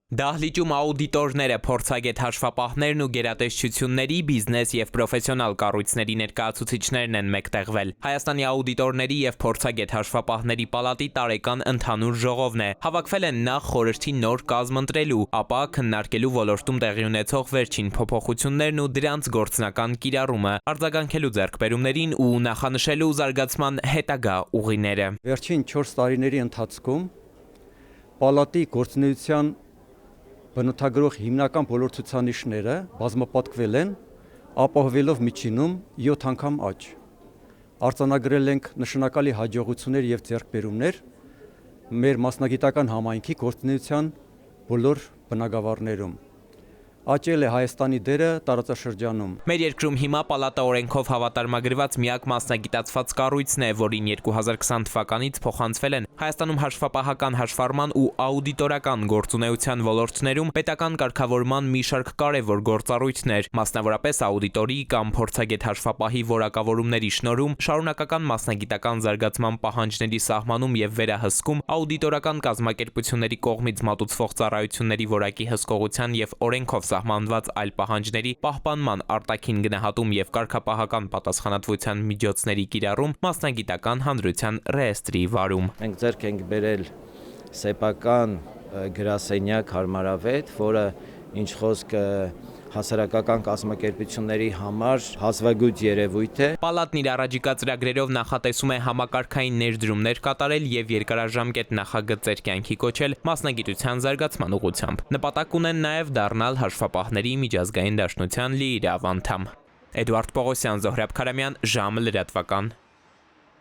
Դահլիճում աուդիտորները, փորձագետ հաշվապահներն ու գերատեսչությունների, բիզնես և պրոֆեսիոնալ կառույցների ներկայացուցիչներն են մեկտեղվել։ Հայաստանի աուդիտորների և փորձագետ հաշվապահների պալատի տարեկան ընդհանուր ժողովն է։ Հավաքվել են նախ խորհրդի նոր կազմ ընտրելու, ապա քննարկելու ոլորտում տեղի ունեցող վերջին փոփոխություններն ու դրանց գործնական կիրառումը, արձագանքելու ձեռքբերումներին ու նախանշելու զարգացման հետագա ուղիները։ Վերջին 4 տարիների ընթացքում պալատի գործունեության բնութագրող հիմնական բոլոր ցուցանիշները բազմապատկվել են, ապահովելով միջինում 7 անգամ աճ։ Արձանագրել ենք նշանակալի հաջողություններ և ձեռքբերումներ մեր մասնագիտական համայնքի գործունեության բոլոր բնագավառներում։ Աճել է Հայաստանի դերը տարածաշրջանում։ Մեր երկրում հիմա պալատը օրենքով հավատարմագրված միակ մասնագիտացված կառույցն է, որին 2020 թվականից փոխանցվել են Հայաստանում հաշվապահական հաշվառման ու աուդիտորական գործունեության ոլորտներում պետական կարգավորման մի շարք կարևոր գործառույթներ, մասնավորապես աուդիտորի կամ փորձագետ հաշվապահի որակավորումների շնորհում, շարունակական մասնագիտական զարգացման պահանջների սահմանում և վերահսկում, աուդիտորական կազմակերպությունների կողմից մատուցվող ծառայությունների որակի հսկողության և օրենքով սահմանված այլ պահանջների պահպանման արտաքին գնահատում և կարգապահական պատասխանատվության միջոցների կիրառում, մասնագիտական հանրության ռեեստրի վարում։ Մենք ձեռք ենք բերել սեփական գրասենյակ հարմարավետ, որը ինչ խոսք հասարակական կազմակերպությունների համար հազվագյուտ երևույթ է։ Պալատն իր առաջիկա ծրագրերով նախատեսում է համակարգային ներդրումներ կատարել և երկարաժամկետ նախագծեր կյանքի կոչել մասնագիտության զարգացման ուղղությամբ։ Նպատակ ունեն նաև դառնալ հաշվապահների միջազգային դաշնության լիիրավ անդամ։ Էդուարդ Պողոսյան, Զոհրաբ Քարամյան, ժամը լրատվական։